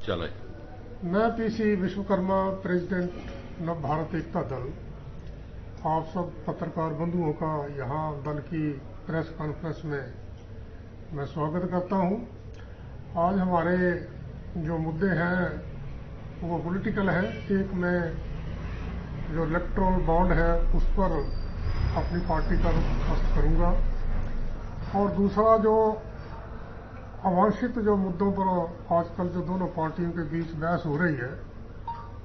चले। मैं PC Vishwakarma, president नव भारत एकता दल, आप सब पत्रकार बंधुओं का यहाँ दल की प्रेस कॉन्फ्रेंस में मैं स्वागत करता हूँ। आज हमारे जो मुद्दे हैं वो पॉलिटिकल है। एक मैं जो इलेक्ट्रल बॉन्ड है उस पर अपनी पार्टी का रुख स्पष्ट करूँगा, और दूसरा जो अवांछित जो मुद्दों पर आजकल जो दोनों पार्टियों के बीच बहस हो रही है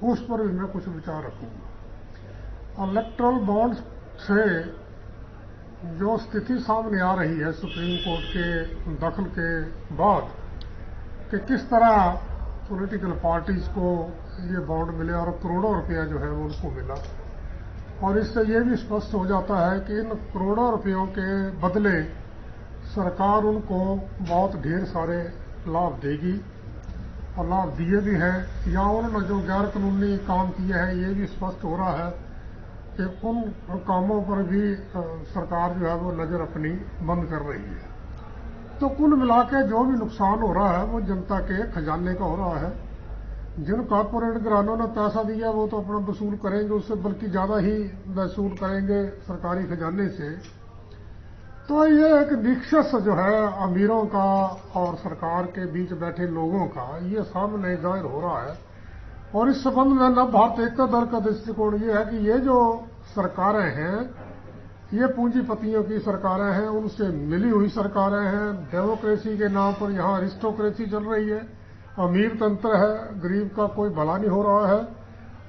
उस पर भी मैं कुछ विचार रखूंगा। इलेक्ट्रल बॉन्ड से जो स्थिति सामने आ रही है सुप्रीम कोर्ट के दखल के बाद कि किस तरह पॉलिटिकल पार्टीज को ये बॉन्ड मिले और करोड़ों रुपया जो है वो उनको मिला, और इससे ये भी स्पष्ट हो जाता है कि इन करोड़ों रुपयों के बदले सरकार उनको बहुत ढेर सारे लाभ देगी और लाभ दिए भी हैं, या उन्होंने जो गैर कानूनी काम किए हैं ये भी स्पष्ट हो रहा है कि उन कामों पर भी सरकार जो है वो नजर अपनी बंद कर रही है। तो कुल मिलाकर जो भी नुकसान हो रहा है वो जनता के खजाने का हो रहा है। जिन कॉर्पोरेट घरानों ने पैसा दिया वो तो अपना वसूल करेंगे, उससे बल्कि ज्यादा ही वसूल करेंगे सरकारी खजाने से। तो ये एक निष्कर्ष जो है अमीरों का और सरकार के बीच बैठे लोगों का ये सामने जाहिर हो रहा है। और इस संबंध में नव भारत एकता दल का दृष्टिकोण ये है कि ये जो सरकारें हैं ये पूंजीपतियों की सरकारें हैं, उनसे मिली हुई सरकारें हैं। डेमोक्रेसी के नाम पर यहाँ अरिस्टोक्रेसी चल रही है, अमीर तंत्र है, गरीब का कोई भला नहीं हो रहा है।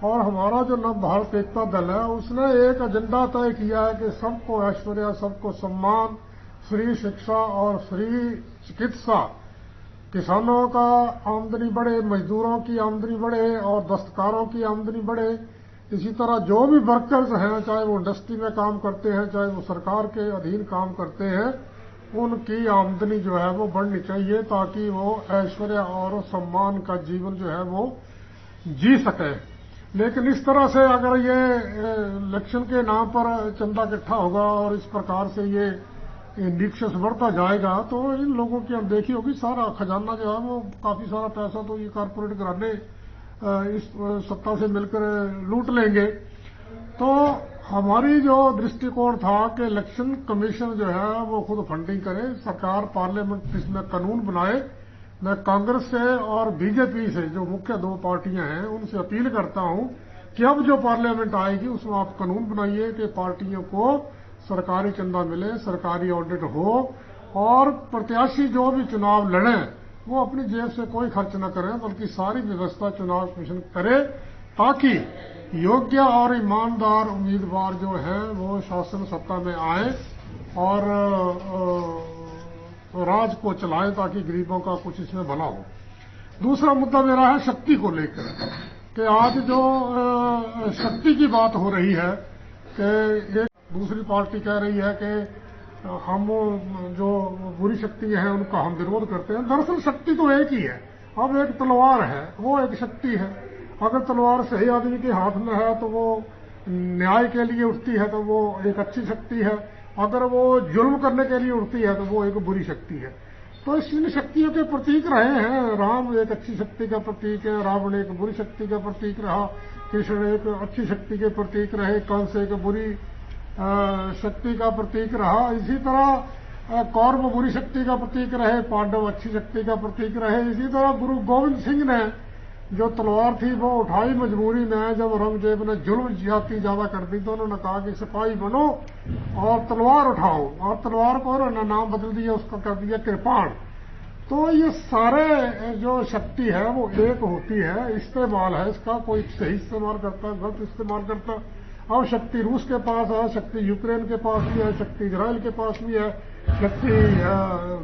और हमारा जो नव भारत एकता दल है उसने एक एजेंडा तय किया है कि सबको ऐश्वर्य, सबको सम्मान, फ्री शिक्षा और फ्री चिकित्सा, किसानों का आमदनी बढ़े, मजदूरों की आमदनी बढ़े और दस्तकारों की आमदनी बढ़े। इसी तरह जो भी वर्कर्स हैं, चाहे वो इंडस्ट्री में काम करते हैं, चाहे वो सरकार के अधीन काम करते हैं, उनकी आमदनी जो है वो बढ़नी चाहिए ताकि वो ऐश्वर्य और सम्मान का जीवन जो है वो जी सके। लेकिन इस तरह से अगर ये इलेक्शन के नाम पर चंदा इकट्ठा होगा और इस प्रकार से ये निष्कर्ष बढ़ता जाएगा तो इन लोगों की अनदेखी होगी। सारा खजाना जो है वो काफी सारा पैसा तो ये कारपोरेट घराने इस सत्ता से मिलकर लूट लेंगे। तो हमारी जो दृष्टिकोण था कि इलेक्शन कमीशन जो है वो खुद फंडिंग करे, सरकार पार्लियामेंट इसमें कानून बनाए। मैं कांग्रेस से और बीजेपी से जो मुख्य दो पार्टियां हैं उनसे अपील करता हूं कि अब जो पार्लियामेंट आएगी उसमें आप कानून बनाइए कि पार्टियों को सरकारी चंदा मिले, सरकारी ऑडिट हो, और प्रत्याशी जो भी चुनाव लड़े वो अपनी जेब से कोई खर्च न करें, बल्कि सारी व्यवस्था चुनाव कमीशन करे ताकि योग्य और ईमानदार उम्मीदवार जो है वो शासन सत्ता में आए और राज को चलाएं ताकि गरीबों का कुछ इसमें भला हो। दूसरा मुद्दा मेरा है शक्ति को लेकर कि आज जो शक्ति की बात हो रही है कि एक दूसरी पार्टी कह रही है कि हम जो बुरी शक्ति हैं उनका हम विरोध करते हैं। दरअसल शक्ति तो एक ही है। अब एक तलवार है, वो एक शक्ति है। अगर तलवार सही आदमी के हाथ में है तो वो न्याय के लिए उठती है तो वो एक अच्छी शक्ति है, अगर वो जुल्म करने के लिए उठती है तो वो एक बुरी शक्ति है। तो इन शक्तियों के प्रतीक रहे हैं। राम एक अच्छी शक्ति का प्रतीक है, रावण एक बुरी शक्ति का प्रतीक रहा, कृष्ण एक अच्छी शक्ति के प्रतीक रहे, कंस एक बुरी शक्ति का प्रतीक रहा। इसी तरह कौरव बुरी शक्ति का प्रतीक रहे, पांडव अच्छी शक्ति का प्रतीक रहे। इसी तरह गुरु गोविंद सिंह ने जो तलवार थी वो उठाई मजबूरी में, जब औरंगजेब ने जुल्म ज्यादती ज्यादा कर दी तो उन्होंने कहा कि सिपाही बनो और तलवार उठाओ, और तलवार को उन्होंने नाम बदल दिया, उसका कर दिया कृपाण। तो ये सारे जो शक्ति है वो एक होती है, इस्तेमाल है इसका, कोई सही इस्तेमाल करता है, गलत इस्तेमाल करता है। अब शक्ति रूस के पास है, शक्ति यूक्रेन के पास भी है, शक्ति इजराइल के पास भी है, शक्ति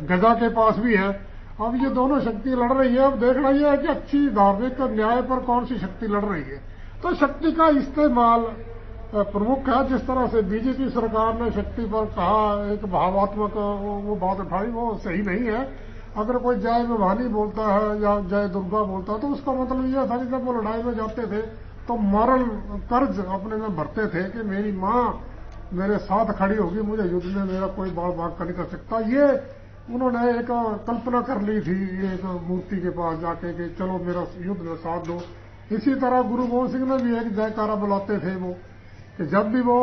गजा के पास भी है। अब ये दोनों शक्ति लड़ रही है। अब देखना यह है कि अच्छी धार्मिक न्याय पर कौन सी शक्ति लड़ रही है। तो शक्ति का इस्तेमाल प्रमुख है। जिस तरह से बीजेपी सरकार ने शक्ति पर कहा, एक भावात्मक वो बात उठाई, वो सही नहीं है। अगर कोई जय भवानी बोलता है या जय दुर्गा बोलता है तो उसका मतलब यह था कि जब वो लड़ाई में जाते थे तो मॉरल कर्ज अपने में भरते थे कि मेरी माँ मेरे साथ खड़ी होगी, मुझे युद्ध में मेरा कोई बाल बाग नहीं कर सकता। उन्होंने एक कल्पना कर ली थी एक मूर्ति के पास जाके कि चलो मेरा युद्ध में साथ दो। इसी तरह गुरु गोविंद सिंह ने भी एक जयकारा बुलाते थे वो, कि जब भी वो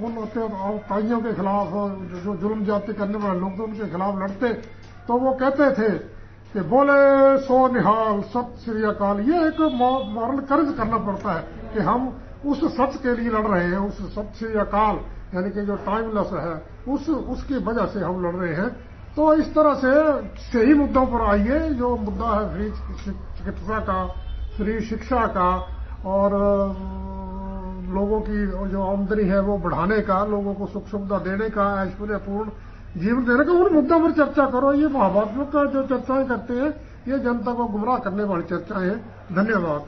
उन ताइयों के खिलाफ जो जुल्म जाति करने वाले लोग थे उनके खिलाफ लड़ते तो वो कहते थे कि बोले सो निहाल सत श्री अकाल। ये एक मॉरल कर्ज करना पड़ता है कि हम उस सच के लिए लड़ रहे हैं, उस सत श्री अकाल यानी कि जो टाइमलेस है उसकी वजह से हम लड़ रहे हैं। तो इस तरह से सही मुद्दों पर आइए, जो मुद्दा है फ्री चिकित्सा का, फ्री शिक्षा का और लोगों की जो आमदनी है वो बढ़ाने का, लोगों को सुख सुविधा देने का, ऐश्वर्यपूर्ण जीवन देने का, उन मुद्दों पर चर्चा करो। ये भावात्मक जो चर्चाएं करते हैं ये जनता को गुमराह करने वाली चर्चाएं हैं। धन्यवाद।